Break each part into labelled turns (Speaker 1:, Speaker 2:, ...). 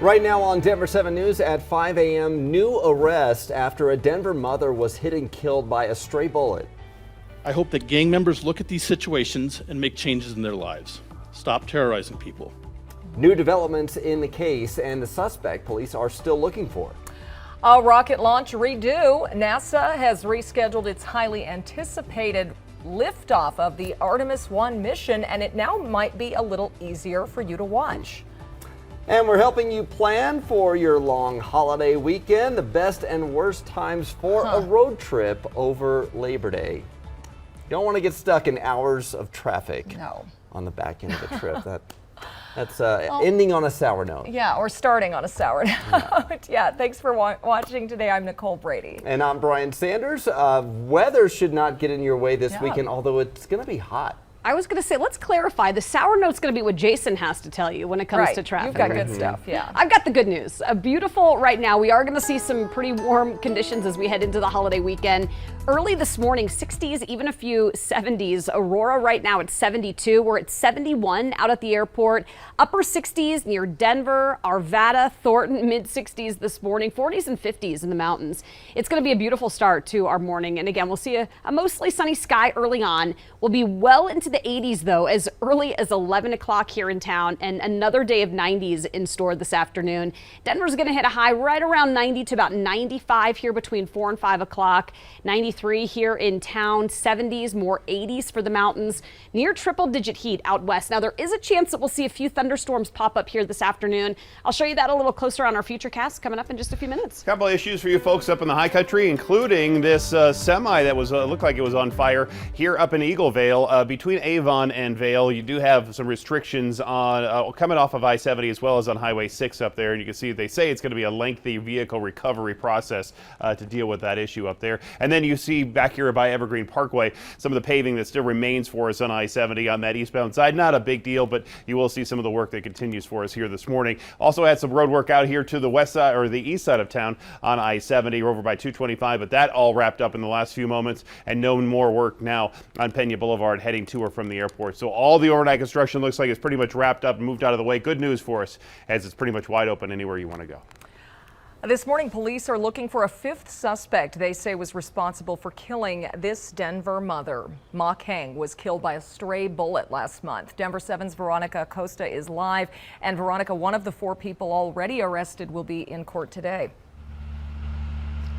Speaker 1: Right now on Denver 7 News at 5 a.m., new arrest after a Denver mother was hit and killed by a stray bullet.
Speaker 2: I hope that gang members look at these situations and make changes in their lives. Stop terrorizing people.
Speaker 1: New developments in the case and the suspect police are still looking for.
Speaker 3: A rocket launch redo. NASA has rescheduled its highly anticipated liftoff of the Artemis 1 mission, and it now might be a little easier for you to watch.
Speaker 1: And we're helping you plan for your long holiday weekend, the best and worst times for a road trip over Labor Day. You don't want to get stuck in hours of traffic on the back end of the trip. That's ending on a sour note.
Speaker 3: Yeah, or starting on a sour note. Yeah, thanks for watching today. I'm Nicole Brady.
Speaker 1: And I'm Brian Sanders. Weather should not get in your way this weekend, although it's going to be hot.
Speaker 4: I was going to say, let's clarify. The sour note's going to be what Jason has to tell you when it comes to traffic.
Speaker 3: You've got good stuff, yeah.
Speaker 4: I've got the good news. Beautiful right now. We are going to see some pretty warm conditions as we head into the holiday weekend. Early this morning, 60s, even a few 70s. Aurora right now at 72. We're at 71 out at the airport. Upper 60s near Denver, Arvada, Thornton, mid 60s this morning. 40s and 50s in the mountains. It's going to be a beautiful start to our morning. And again, we'll see a mostly sunny sky early on. We'll be well into the 80s, though, as early as 11 o'clock here in town, and another day of 90s in store this afternoon. Denver's going to hit a high right around 90 to about 95 here between 4 and 5 o'clock. 93 here in town, 70s, more 80s for the mountains. Near triple-digit heat out west. Now, there is a chance that we'll see a few thunderstorms pop up here this afternoon. I'll show you that a little closer on our future cast coming up in just a few minutes.
Speaker 5: A couple of issues for you folks up in the high country, including this semi that was looked like it was on fire here up in Eagle Vale. Between Avon and Vale, you do have some restrictions on coming off of I-70 as well as on Highway 6 up there. And you can see they say it's going to be a lengthy vehicle recovery process to deal with that issue up there. And then you see back here by Evergreen Parkway some of the paving that still remains for us on I-70 on that eastbound side. Not a big deal, but you will see some of the work that continues for us here this morning. Also had some road work out here to the west side or the east side of town on I-70 over by 225, but that all wrapped up in the last few moments, and no more work now on Pena Boulevard heading to or from the airport. So all the overnight construction looks like it's pretty much wrapped up and moved out of the way. Good news for us, as it's pretty much wide open anywhere you want to go.
Speaker 3: This morning, police are looking for a fifth suspect they say was responsible for killing this Denver mother. Ma Kang was killed by a stray bullet last month. Denver 7's Veronica Acosta is live. And Veronica, one of the 4 people already arrested will be in court today.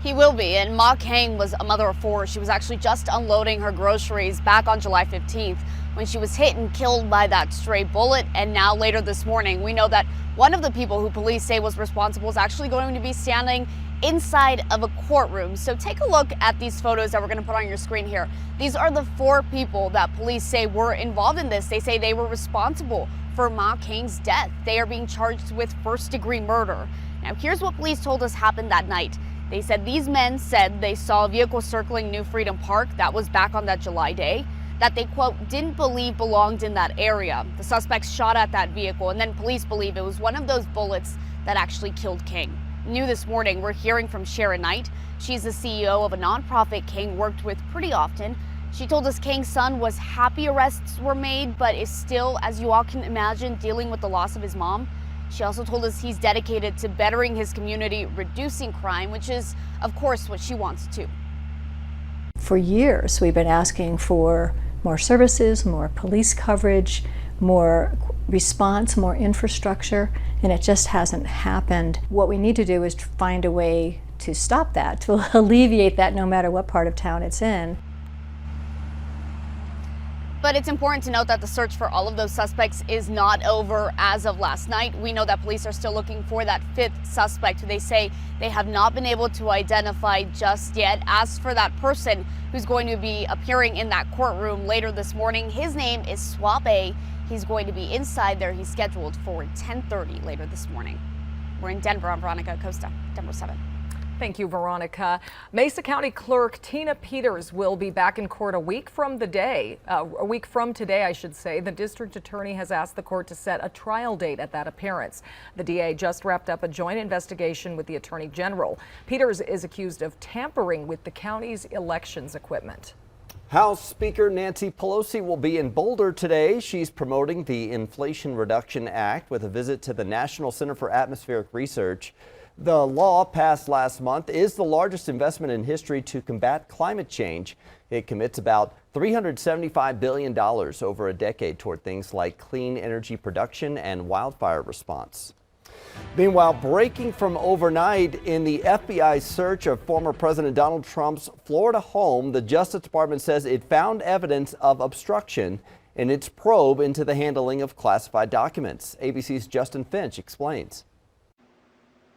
Speaker 6: He will be, and Ma Kang was a mother of 4. She was actually just unloading her groceries back on July 15th when she was hit and killed by that stray bullet. And now later this morning, we know that one of the people who police say was responsible is actually going to be standing inside of a courtroom. So take a look at these photos that we're going to put on your screen here. These are the 4 people that police say were involved in this. They say they were responsible for Ma Kang's death. They are being charged with first-degree murder. Now, here's what police told us happened that night. They said these men said they saw a vehicle circling New Freedom Park. That was back on that July day, that they, quote, didn't believe belonged in that area. The suspects shot at that vehicle, and then police believe it was one of those bullets that actually killed King. New this morning, we're hearing from Sharon Knight. She's the CEO of a nonprofit King worked with pretty often. She told us King's son was happy arrests were made, but is still, as you all can imagine, dealing with the loss of his mom. She also told us he's dedicated to bettering his community, reducing crime, which is, of course, what she wants too.
Speaker 7: For years, we've been asking for more services, more police coverage, more response, more infrastructure, and it just hasn't happened. What we need to do is find a way to stop that, to alleviate that no matter what part of town it's in.
Speaker 6: But it's important to note that the search for all of those suspects is not over as of last night. We know that police are still looking for that 5th suspect who they say they have not been able to identify just yet. As for that person who's going to be appearing in that courtroom later this morning, his name is Swabe. He's going to be inside there. He's scheduled for 10:30 later this morning. We're in Denver. I'm Veronica Acosta, Denver 7.
Speaker 3: Thank you, Veronica. Mesa County Clerk Tina Peters will be back in court a week from today. I should say. The district attorney has asked the court to set a trial date at that appearance. The DA just wrapped up a joint investigation with the Attorney General. Peters is accused of tampering with the county's elections equipment.
Speaker 1: House Speaker Nancy Pelosi will be in Boulder today. She's promoting the Inflation Reduction Act with a visit to the National Center for Atmospheric Research. The law passed last month is the largest investment in history to combat climate change. It commits about $375 billion over a decade toward things like clean energy production and wildfire response. Meanwhile, breaking from overnight in the FBI search of former President Donald Trump's Florida home, the Justice Department says it found evidence of obstruction in its probe into the handling of classified documents. ABC's Justin Finch explains.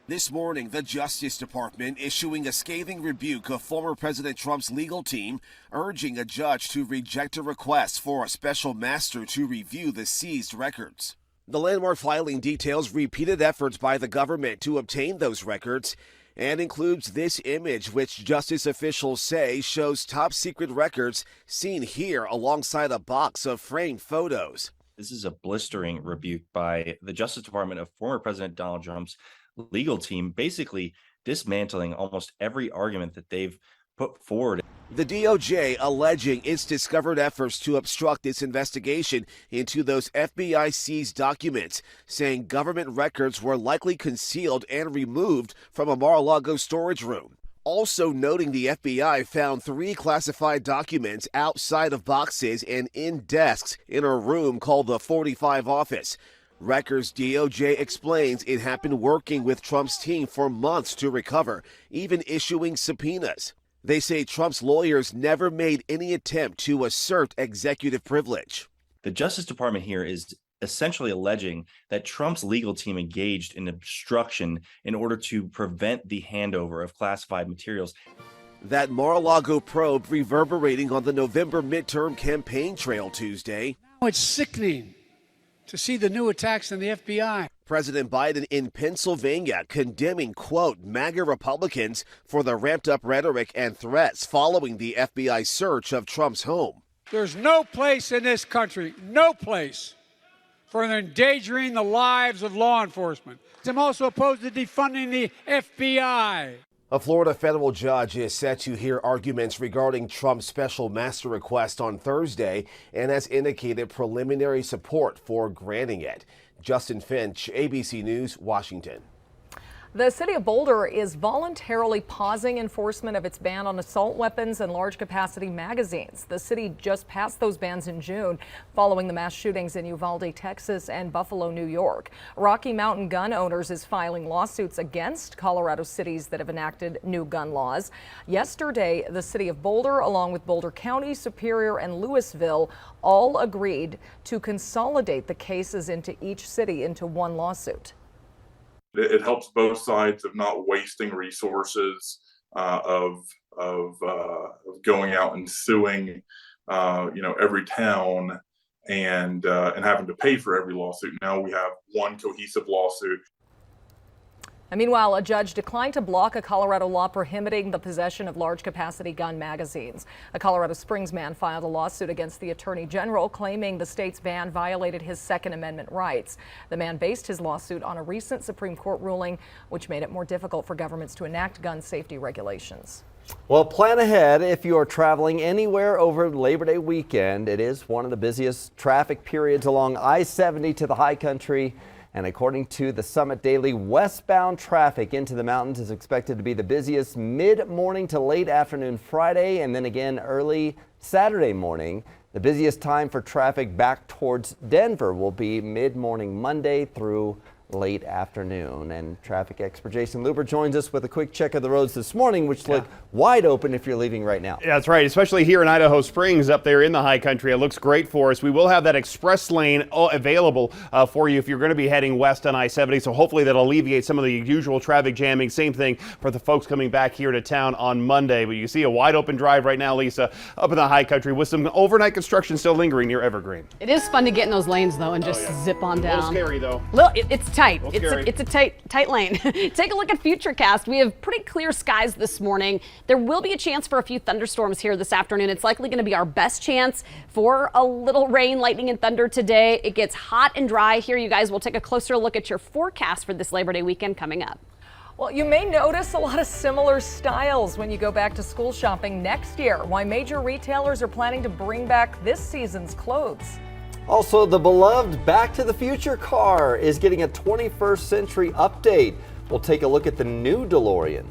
Speaker 8: This morning, the Justice Department issuing a scathing rebuke of former President Trump's legal team, urging a judge to reject a request for a special master to review the seized records. The landmark filing details repeated efforts by the government to obtain those records and includes this image, which justice officials say shows top secret records seen here alongside a box of framed photos.
Speaker 9: This is a blistering rebuke by the Justice Department of former President Donald Trump's legal team, basically dismantling almost every argument that they've put forward.
Speaker 8: The DOJ alleging its discovered efforts to obstruct its investigation into those FBI seized documents, saying government records were likely concealed and removed from a Mar-a-Lago storage room. Also noting the FBI found 3 classified documents outside of boxes and in desks in a room called the 45 office. Records DOJ explains it had been working with Trump's team for months to recover, even issuing subpoenas. They say Trump's lawyers never made any attempt to assert executive privilege.
Speaker 9: The Justice Department here is essentially alleging that Trump's legal team engaged in obstruction in order to prevent the handover of classified materials.
Speaker 8: That Mar-a-Lago probe reverberating on the November midterm campaign trail Tuesday.
Speaker 10: It's sickening to see the new attacks on the FBI.
Speaker 8: President Biden in Pennsylvania condemning, quote, MAGA Republicans for the ramped up rhetoric and threats following the FBI search of Trump's home.
Speaker 10: There's no place in this country, no place for endangering the lives of law enforcement. I'm also opposed to defunding the FBI.
Speaker 8: A Florida federal judge is set to hear arguments regarding Trump's special master request on Thursday and has indicated preliminary support for granting it. Justin Finch, ABC News, Washington.
Speaker 3: The city of Boulder is voluntarily pausing enforcement of its ban on assault weapons and large capacity magazines. The city just passed those bans in June following the mass shootings in Uvalde, Texas and Buffalo, New York. Rocky Mountain Gun Owners is filing lawsuits against Colorado cities that have enacted new gun laws. Yesterday, the city of Boulder, along with Boulder County, Superior and Louisville, all agreed to consolidate the cases into each city into one lawsuit.
Speaker 11: It helps both sides of not wasting resources of going out and suing, every town and having to pay for every lawsuit. Now we have one cohesive lawsuit.
Speaker 3: And meanwhile, a judge declined to block a Colorado law prohibiting the possession of large capacity gun magazines. A Colorado Springs man filed a lawsuit against the Attorney General claiming the state's ban violated his Second Amendment rights. The man based his lawsuit on a recent Supreme Court ruling which made it more difficult for governments to enact gun safety regulations.
Speaker 1: Well, plan ahead if you're traveling anywhere over Labor Day weekend. It is one of the busiest traffic periods along I-70 to the high country. And according to the Summit Daily, westbound traffic into the mountains is expected to be the busiest mid-morning to late afternoon Friday and then again early Saturday morning. The busiest time for traffic back towards Denver will be mid-morning Monday through late afternoon. And traffic expert Jason Luber joins us with a quick check of the roads this morning, which look wide open if you're leaving right now.
Speaker 5: Yeah, that's right, especially here in Idaho Springs up there in the high country. It looks great for us. We will have that express lane available for you if you're going to be heading west on I-70, so hopefully that'll alleviate some of the usual traffic jamming. Same thing for the folks coming back here to town on Monday. But you see a wide open drive right now, Lisa, up in the high country with some overnight construction still lingering near Evergreen.
Speaker 4: It is fun to get in those lanes, though, and just zip on down.
Speaker 5: A little scary, though.
Speaker 4: It's tight. It's a tight lane. Take a look at Futurecast. We have pretty clear skies this morning. There will be a chance for a few thunderstorms here this afternoon. It's likely going to be our best chance for a little rain, lightning, and thunder today. It gets hot and dry here. You guys will take a closer look at your forecast for this Labor Day weekend coming up.
Speaker 3: Well, you may notice a lot of similar styles when you go back to school shopping next year. Why major retailers are planning to bring back this season's clothes.
Speaker 1: Also, the beloved Back to the Future car is getting a 21st century update. We'll take a look at the new DeLorean.